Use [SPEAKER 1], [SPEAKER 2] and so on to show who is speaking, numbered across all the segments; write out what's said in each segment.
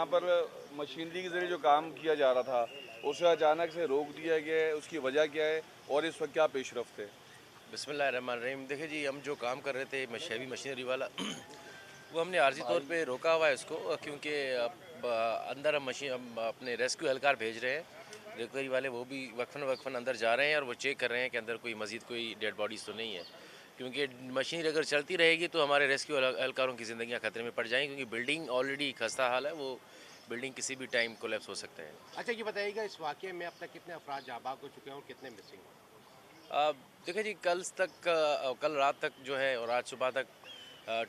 [SPEAKER 1] यहाँ पर मशीनरी के जरिए जो काम किया जा रहा था उसे अचानक से रोक दिया गया है, उसकी वजह क्या है और इस वक्त क्या पेशरफ्त है?
[SPEAKER 2] बिस्मिल्लाहिर्रहमानिर्रहीम। देखिए जी, हम जो काम कर रहे थे हैवी मशीनरी वाला वो हमने आर्जी तौर पे रोका हुआ है इसको, क्योंकि अब अंदर हम अपने रेस्क्यू एहलकार भेज रहे हैं। रिकवरी वाले वो भी वक्फन वक्फन अंदर जा रहे हैं और वो चेक कर रहे हैं कि अंदर कोई मज़ीद कोई डेड बॉडीज़ तो नहीं है, क्योंकि मशीनरी अगर चलती रहेगी तो हमारे रेस्क्यू एहलकारों की ज़िंदगियाँ खतरे में पड़ जाएंगी, क्योंकि बिल्डिंग ऑलरेडी खस्ता हाल है, वो बिल्डिंग किसी भी टाइम कोलैप्स हो सकता है।
[SPEAKER 3] अच्छा, ये बताइएगा इस वाक़ये में अब तक कितने अफराद जाबाक हो चुके हैं और कितने मिसिंग हैं?
[SPEAKER 2] देखिए जी, कल रात तक जो है और आज सुबह तक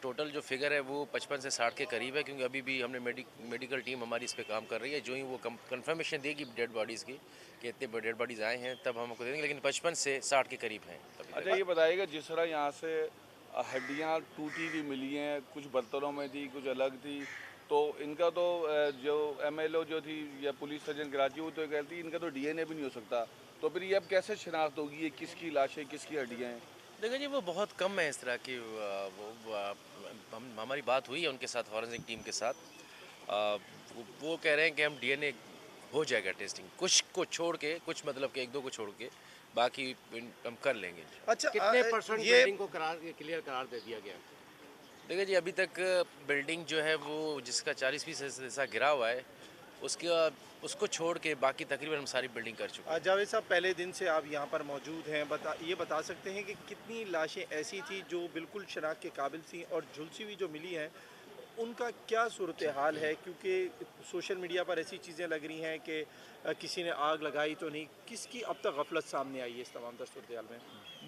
[SPEAKER 2] टोटल जो फिगर है वो 55 से 60 के करीब है, क्योंकि अभी भी हमने मेडिकल टीम हमारी इस पे काम कर रही है। जो ही वो कंफर्मेशन देगी डेड बॉडीज़ की कि इतने डेड बॉडीज़ आए हैं तब हम आपको दे देंगे, लेकिन 55 से 60 के करीब हैं अभी
[SPEAKER 1] अच्छा,
[SPEAKER 2] तक।
[SPEAKER 1] ये बताइएगा जिस तरह यहाँ से हड्डियाँ टूटी हुई मिली हैं, कुछ बर्तनों में थी, कुछ अलग थी, तो इनका तो जो एमएलओ जो थी या पुलिस सर्जन कराची, वो तो कहती इनका तो डीएनए भी नहीं हो सकता, तो फिर ये अब कैसे शिनाख्त होगी ये किसकी लाशें किसकी हड्डियाँ हैं?
[SPEAKER 2] देखिए जी, वो बहुत कम है इस तरह की। हमारी बात हुई है उनके साथ, फॉरेंसिक टीम के साथ। वो कह रहे हैं कि हम डीएनए हो जाएगा टेस्टिंग, कुछ को छोड़ के, कुछ मतलब कि एक दो को छोड़ के, बाकी हम कर लेंगे।
[SPEAKER 4] अच्छा,
[SPEAKER 3] कितने परसेंट
[SPEAKER 4] ये
[SPEAKER 3] बिल्डिंग को क्लियर करार दे दिया गया?
[SPEAKER 2] देखिए जी, अभी तक बिल्डिंग जो है वो जिसका 40% हिस्सा गिरा हुआ है उसका उसको छोड़ के बाकी तकरीबन हम सारी बिल्डिंग कर चुके हैं।
[SPEAKER 4] जावेद साहब, पहले दिन से आप यहाँ पर मौजूद हैं, ये बता सकते हैं कि कितनी लाशें ऐसी थी जो बिल्कुल शनाख्त के काबिल थी और झुलसी हुई जो मिली हैं उनका क्या सूरत हाल है? क्योंकि सोशल मीडिया पर ऐसी चीज़ें लग रही हैं कि किसी ने आग लगाई तो नहीं, किसकी अब तक गफलत सामने आई है इस तमाम सूरत हाल में?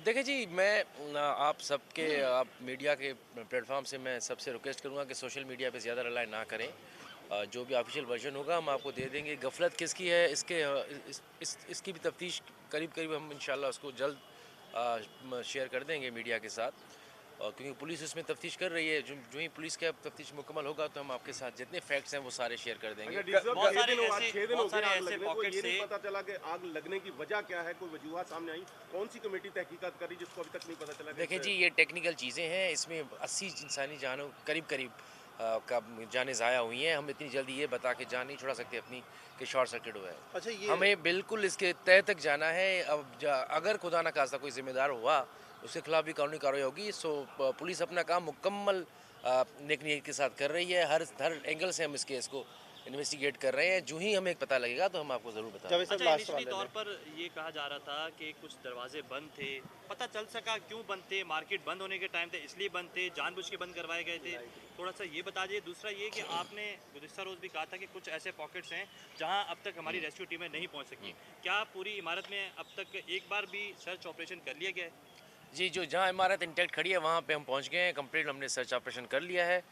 [SPEAKER 2] देखिए जी, मैं आप मीडिया के प्लेटफॉर्म से मैं सबसे रिक्वेस्ट करूँगा कि सोशल मीडिया पे ज़्यादा रिलाई ना करें। जो भी ऑफिशियल वर्जन होगा हम आपको दे देंगे। गफलत किसकी है इसकी भी तफ्तीश करीब करीब हम इंशाल्लाह उसको जल्द शेयर कर देंगे मीडिया के साथ, और क्योंकि पुलिस इसमें तफ्तीश कर रही है। जो ही पुलिस का तफ्तीश मुकम्मल होगा तो हम आपके साथ जितने फैक्ट्स हैं वो सारे शेयर कर देंगे।
[SPEAKER 5] बहुत सारे ऐसे पॉकेट से पता चला कि आग लगने की वजह क्या है, कोई वजूहत सामने आई? कौन सी कमेटी तहकीकात करी जिसको अभी तक नहीं पता चला?
[SPEAKER 2] देखिए जी, ये टेक्निकल चीज़ें हैं, इसमें 80 इंसानी जानों करीब का जानें ज़ाया हुई हैं। हम इतनी जल्दी ये बता के जान नहीं छुड़ा सकते अपनी कि शॉर्ट सर्किट हुआ है।
[SPEAKER 4] अच्छा, ये
[SPEAKER 2] हमें बिल्कुल इसके तह तक जाना है। अब अगर खुदा न खास्ता कोई जिम्मेदार हुआ उसके खिलाफ भी कानूनी कार्रवाई होगी। पुलिस अपना काम मुकम्मल नेक नीयत के साथ कर रही है। हर एंगल से हम इस केस को इन्वेस्टिगेट कर रहे हैं। जो ही हमें पता लगेगा तो हम आपको ज़रूर बताएंगे।
[SPEAKER 5] अच्छा, निचली तौर पर ये कहा जा रहा था कि कुछ दरवाजे बंद थे, पता चल सका क्यों बंद थे? मार्केट बंद होने के टाइम थे इसलिए बंद थे, जानबूझ के बंद करवाए गए थे? थोड़ा सा ये बता दीजिए। दूसरा ये कि आपने गुज़िश्ता रोज़ भी कहा था कि कुछ ऐसे पॉकेट्स हैं जहां अब तक हमारी रेस्क्यू टीमें नहीं पहुंच सकी। क्या पूरी इमारत में अब तक एक बार भी सर्च ऑपरेशन कर लिया गया है?
[SPEAKER 2] जी, जो जहाँ इमारत इंटैक्ट खड़ी है वहाँ पे हम पहुँच गए हैं। कंप्लीट हमने सर्च ऑपरेशन कर लिया है।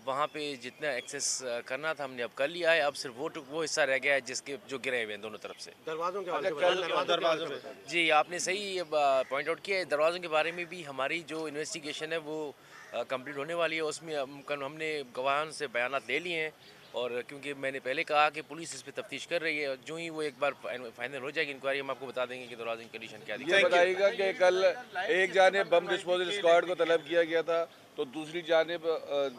[SPEAKER 2] वहाँ पे जितना एक्सेस करना था हमने अब कर लिया है। अब सिर्फ वो हिस्सा रह गया है जिसके जो गिरे हुए हैं दोनों तरफ से।
[SPEAKER 3] दरवाज़ों के
[SPEAKER 4] दरवाज़ों पे
[SPEAKER 2] जी, आपने सही पॉइंट आउट किया है। दरवाज़ों के बारे में भी हमारी जो इन्वेस्टिगेशन है वो कंप्लीट होने वाली है। उसमें हमने गवाहों से बयानात ले लिए हैं, और क्योंकि मैंने पहले कहा कि पुलिस इस पे तफ्तीश कर रही है, जो ही वो एक बार फाइनल हो जाएगी इंक्वायरी, हम आपको बता देंगे कि दरवाजे की कंडीशन क्या
[SPEAKER 1] ये बताइएगा कि कल एक जानिब बम डिस्पोजल स्क्वाड को तलब किया गया था, तो दूसरी जानिब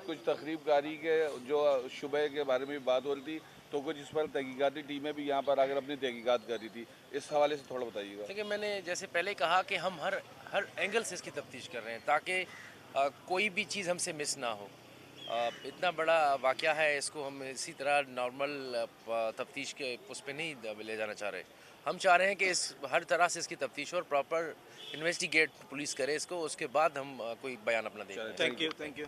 [SPEAKER 1] कुछ तखरीबकारी के जो शुबे के बारे में बात हो रही थी, तो कुछ इस पर तहकीकाती टीमें भी यहाँ पर आकर अपनी तहकीकात कर रही थी। इस हवाले से थोड़ा बताइएगा।
[SPEAKER 2] देखिए, मैंने जैसे पहले कहा कि हम हर एंगल से इसकी तफ्तीश कर रहे हैं ताकि कोई भी चीज़ हमसे मिस ना हो। इतना बड़ा वाक़या है, इसको हम इसी तरह नॉर्मल तफ्तीश के उस पर नहीं ले जाना चाह रहे। हम चाह रहे हैं कि इस हर तरह से इसकी तफ्तीश और प्रॉपर इन्वेस्टिगेट पुलिस करे इसको, उसके बाद हम कोई बयान अपना दें।
[SPEAKER 4] Thank you.